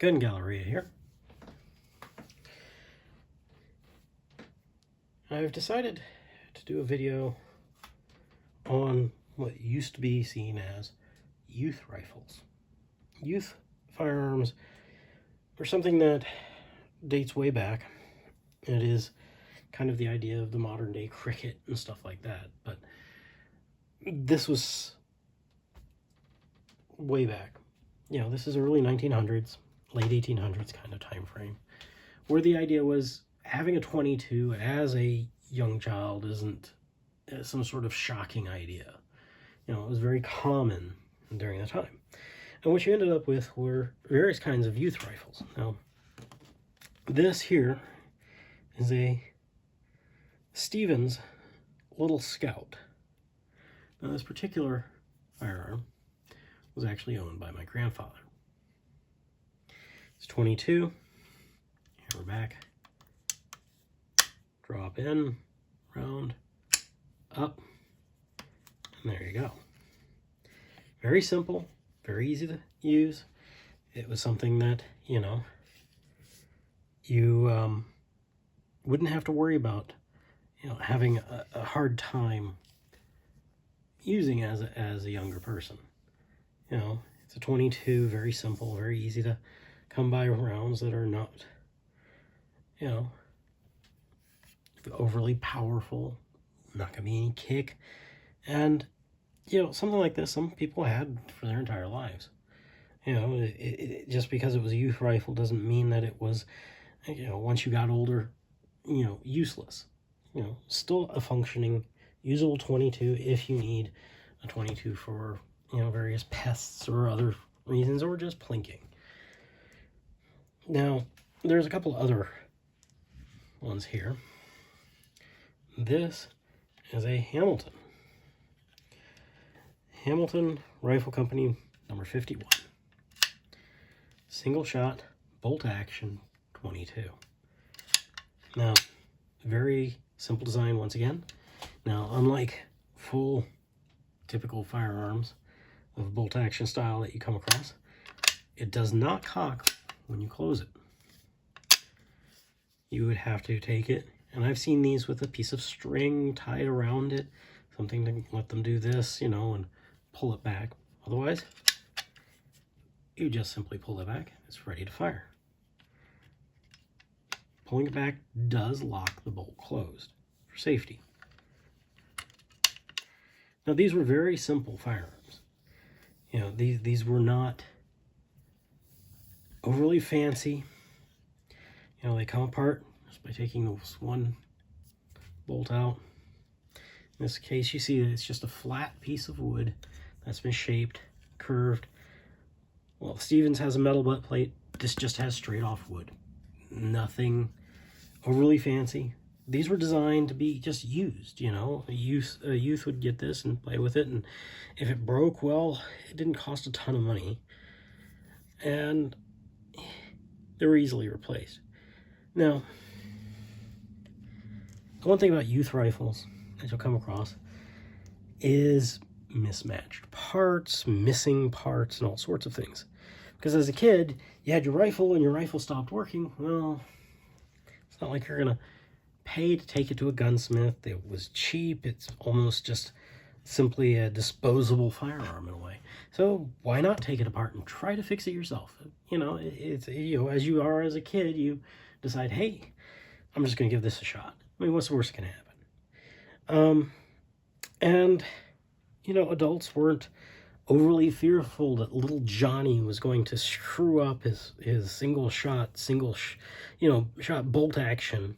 Gun Galleria here. I've decided to do a video on what used to be seen as youth rifles. Youth firearms are something that dates way back. It is kind of the idea of the modern day cricket and stuff like that, but this was way back. You know, this is early 1900s, late 1800s kind of time frame, where the idea was having a .22 as a young child isn't some sort of shocking idea. You know, it was very common during the time. And what you ended up with were various kinds of youth rifles. Now, this here is a Stevens Little Scout. Now, this particular firearm was actually owned by my grandfather. It's .22. Here we're back. Drop in, round, up, and there you go. Very simple, very easy to use. It was something that, you know, you wouldn't have to worry about, you know, having a hard time using as a younger person. You know, it's a .22, very simple, very easy to come by rounds that are not, you know, overly powerful, not gonna be any kick. And, you know, something like this, some people had for their entire lives. You know, just because it was a youth rifle doesn't mean that it was, you know, once you got older, you know, useless. You know, still a functioning, usable .22 if you need a .22 for, you know, various pests or other reasons, or just plinking. Now, there's a couple other ones here. This is a Hamilton. Hamilton Rifle Company number 51. Single shot, bolt action, .22. Now, very simple design once again. Now, unlike full typical firearms of bolt action style that you come across, it does not cock when you close it. You would have to take it, and I've seen these with a piece of string tied around it, something to let them do this, you know, and pull it back. Otherwise, you just simply pull it back. It's ready to fire. Pulling it back does lock the bolt closed for safety. Now, these were very simple firearms. You know, these were not overly fancy. You know, they come apart just by taking this one bolt out. In this case, you see that it's just a flat piece of wood that's been shaped, curved. Well, Stevens has a metal butt plate. This just has straight off wood. Nothing overly fancy. These were designed to be just used, you know. A youth would get this and play with it, and if it broke, well, it didn't cost a ton of money. And they were easily replaced. Now, the one thing about youth rifles that you'll come across is mismatched parts, missing parts, and all sorts of things. Because as a kid, you had your rifle and your rifle stopped working. Well, it's not like you're going to pay to take it to a gunsmith. It was cheap. It's almost just simply a disposable firearm in a way. So why not take it apart and try to fix it yourself? You know, it's, you know, as you are as a kid, you decide, hey, I'm just going to give this a shot. I mean, what's the worst that can happen? And, you know, adults weren't overly fearful that little Johnny was going to screw up his single shot bolt action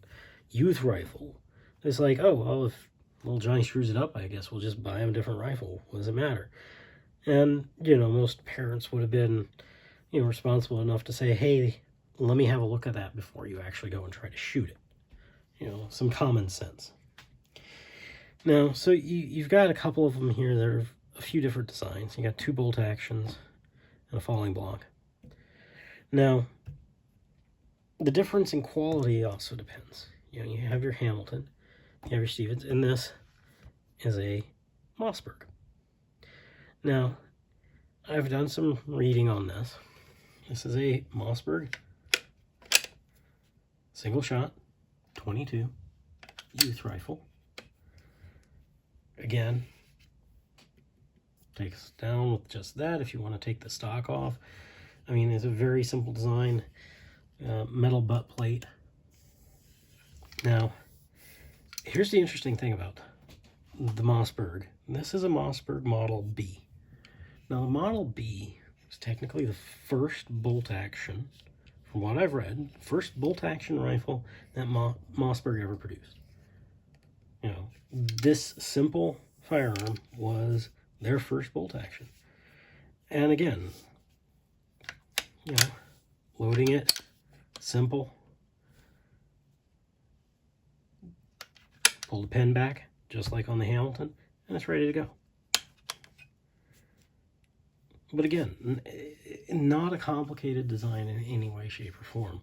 youth rifle. It's like, oh, well, if little Johnny screws it up, I guess we'll just buy him a different rifle. What does it matter? And, you know, most parents would have been, you know, responsible enough to say, hey, let me have a look at that before you actually go and try to shoot it. You know, some common sense. Now, so you've got a couple of them here that are a few different designs. You got 2 bolt actions and a falling block. Now, the difference in quality also depends. You know, you have your Hamilton, you have your Stevens, and this is a Mossberg. Now, I've done some reading on this, This is a Mossberg single shot 22 youth rifle. Again, takes down with just that if you want to take the stock off. I mean, it's a very simple design, metal butt plate. Now, here's the interesting thing about the Mossberg. This is a Mossberg Model B. Now, the Model B is technically the first bolt-action, from what I've read, first bolt-action rifle that Mossberg ever produced. You know, this simple firearm was their first bolt-action. And again, you know, loading it, simple. Pull the pin back, just like on the Hamilton, and it's ready to go. But again, not a complicated design in any way, shape, or form.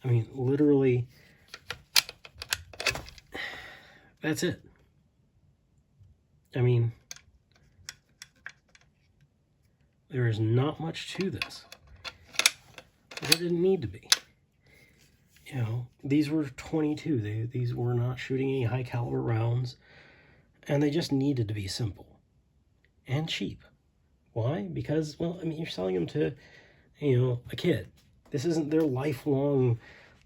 I mean, literally, that's it. I mean, there is not much to this. There didn't need to be. You know, these were 22. These were not shooting any high caliber rounds, and they just needed to be simple and cheap. Why? Because, well, I mean, you're selling them to, you know, a kid. This isn't their lifelong,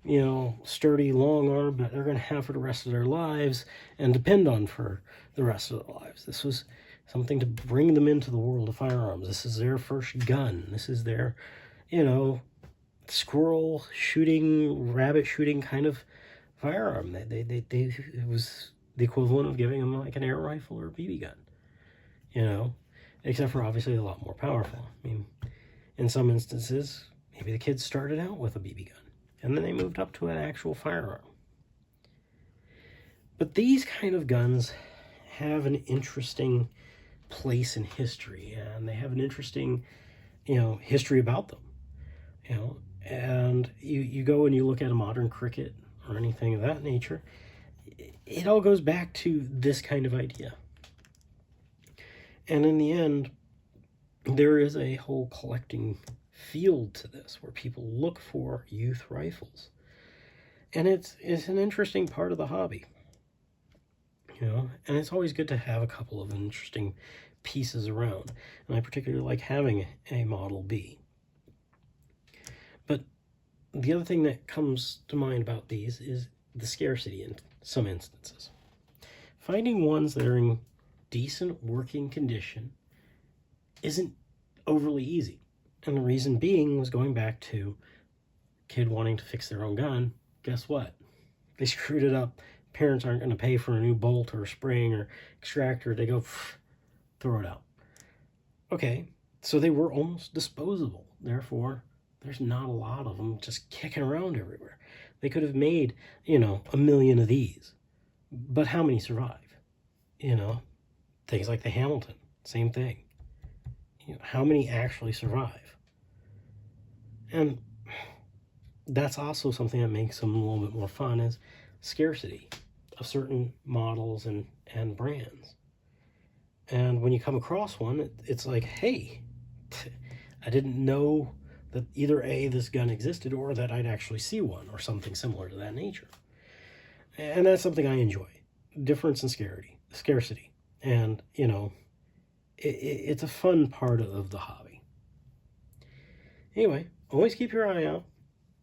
you know, sturdy long arm that they're going to have for the rest of their lives and depend on for the rest of their lives. This was something to bring them into the world of firearms. This is their first gun. This is their, you know, squirrel shooting, rabbit shooting kind of firearm. It was the equivalent of giving them like an air rifle or a BB gun, you know, except for obviously a lot more powerful. I mean, in some instances, maybe the kids started out with a BB gun and then they moved up to an actual firearm. But these kind of guns have an interesting place in history, and they have an interesting, you know, history about them, you know. And you go and you look at a modern cricket or anything of that nature, it all goes back to this kind of idea. And in the end, there is a whole collecting field to this where people look for youth rifles. And it's an interesting part of the hobby, you know, and it's always good to have a couple of interesting pieces around. And I particularly like having a Model B. But the other thing that comes to mind about these is the scarcity in some instances. Finding ones that are in decent working condition isn't overly easy. And the reason being was going back to kid wanting to fix their own gun. Guess what? They screwed it up. Parents aren't going to pay for a new bolt or spring or extractor. They go, throw it out. Okay, so they were almost disposable. Therefore, there's not a lot of them just kicking around everywhere. They could have made, you know, 1 million of these. But how many survive? You know, things like the Hamilton, same thing. You know, how many actually survive? And that's also something that makes them a little bit more fun, is scarcity of certain models and brands. And when you come across one, it's like, hey, I didn't know that either A, this gun existed, or that I'd actually see one, or something similar to that nature. And that's something I enjoy. Difference in scarcity. And, you know, it's a fun part of the hobby. Anyway, always keep your eye out.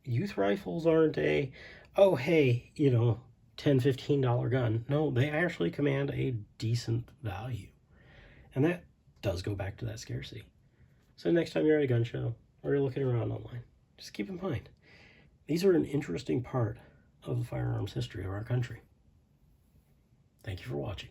Youth rifles aren't a, oh, hey, you know, $10, $15 gun. No, they actually command a decent value. And that does go back to that scarcity. So next time you're at a gun show or you're looking around online, just keep in mind, these are an interesting part of the firearms history of our country. Thank you for watching.